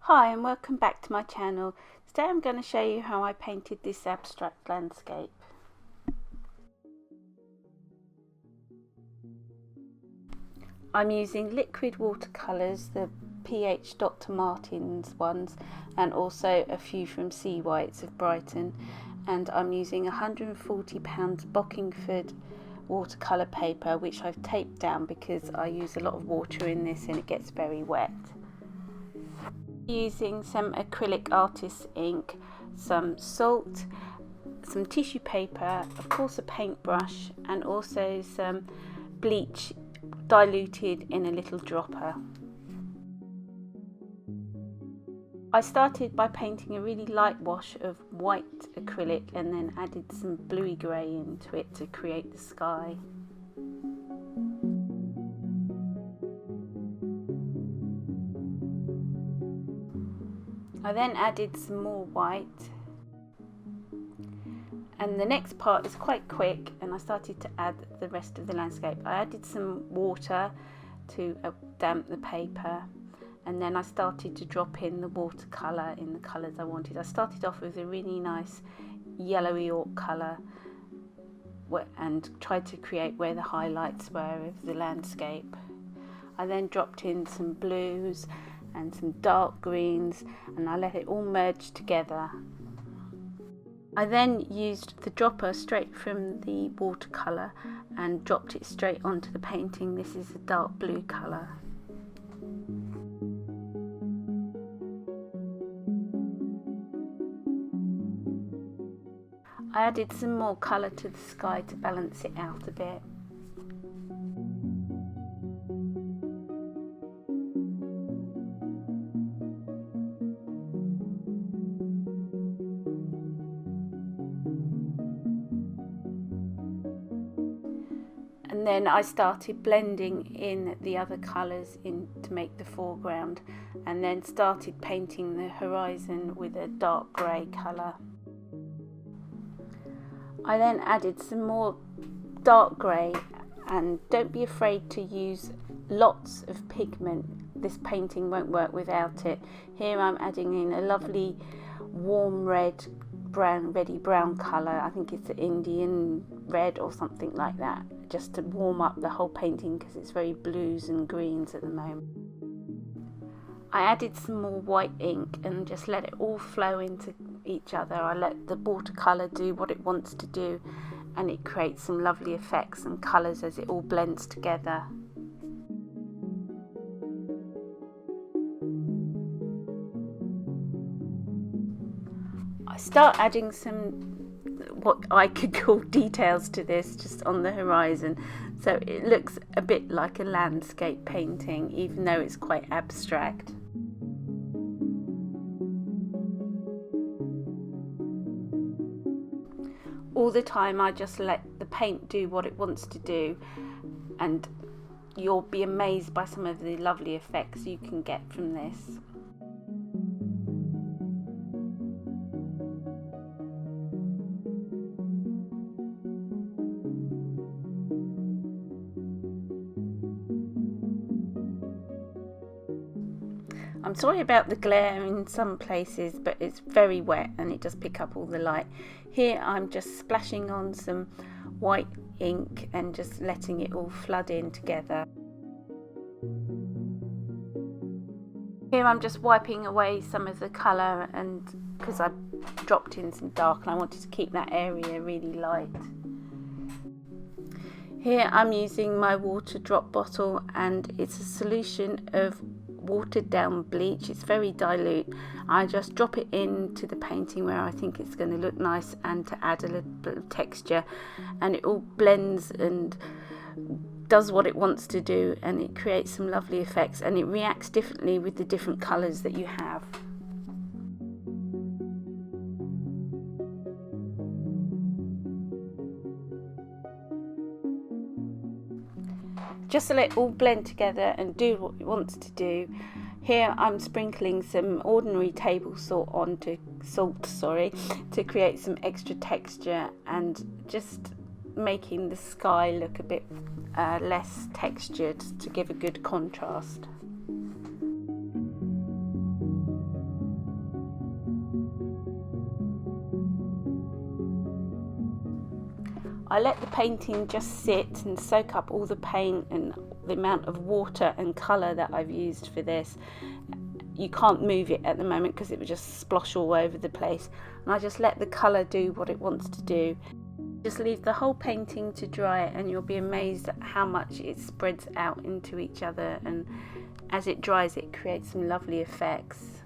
Hi and welcome back to my channel. Today I'm going to show you how I painted this abstract landscape. I'm using liquid watercolours, the PH Dr. Martens ones, and also a few from Sea Whites of Brighton, and I'm using £140 Bockingford watercolour paper, which I've taped down because I use a lot of water in this and it gets very wet. Using some acrylic artist ink, some salt, some tissue paper, of course a paintbrush, and also some bleach diluted in a little dropper. I started by painting a really light wash of white acrylic and then added some bluey grey into it to create the sky. I then added some more white, and the next part is quite quick, and I started to add the rest of the landscape. I added some water to damp the paper, and then I started to drop in the watercolour in the colours I wanted. I started off with a really nice yellowy ochre colour and tried to create where the highlights were of the landscape. I then dropped in some blues and some dark greens, and I let it all merge together. I then used the dropper straight from the watercolour and dropped it straight onto the painting. This is a dark blue colour. I added some more colour to the sky to balance it out a bit. And then I started blending in the other colours in to make the foreground, and then started painting the horizon with a dark grey colour. I then added some more dark grey, and don't be afraid to use lots of pigment. This painting won't work without it. Here I'm adding in a lovely warm red, reddy brown colour. I think it's an Indian red or something like that, just to warm up the whole painting because it's very blues and greens at the moment. I added some more white ink and just let it all flow into each other. I let the watercolour do what it wants to do, and it creates some lovely effects and colours as it all blends together. I start adding some what I could call details to this just on the horizon, so it looks a bit like a landscape painting even though it's quite abstract. All the time I just let the paint do what it wants to do, and you'll be amazed by some of the lovely effects you can get from this. I'm sorry about the glare in some places, but it's very wet and it does pick up all the light. Here I'm just splashing on some white ink and just letting it all flood in together. Here I'm just wiping away some of the colour, and because I dropped in some dark and I wanted to keep that area really light. Here I'm using my water drop bottle, and it's a solution of watered down bleach. It's very dilute. I just drop it into the painting where I think it's going to look nice and to add a little bit of texture, and it all blends and does what it wants to do, and it creates some lovely effects, and it reacts differently with the different colours that you have. Just to let it all blend together and do what it wants to do. Here I'm sprinkling some ordinary table salt onto to create some extra texture, and just making the sky look a bit less textured to give a good contrast. I let the painting just sit and soak up all the paint and the amount of water and colour that I've used for this. You can't move it at the moment because it would just splosh all over the place, and I just let the colour do what it wants to do. Just leave the whole painting to dry and you'll be amazed at how much it spreads out into each other, and as it dries it creates some lovely effects.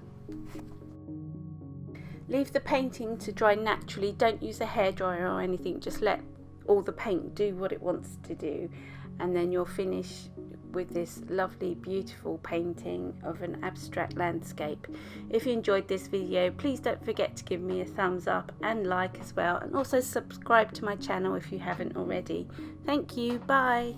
Leave the painting to dry naturally, don't use a hairdryer or anything, just let all the paint do what it wants to do, and then you'll finish with this lovely beautiful painting of an abstract landscape. If you enjoyed this video, please don't forget to give me a thumbs up and like as well, and also subscribe to my channel if you haven't already. Thank you, bye.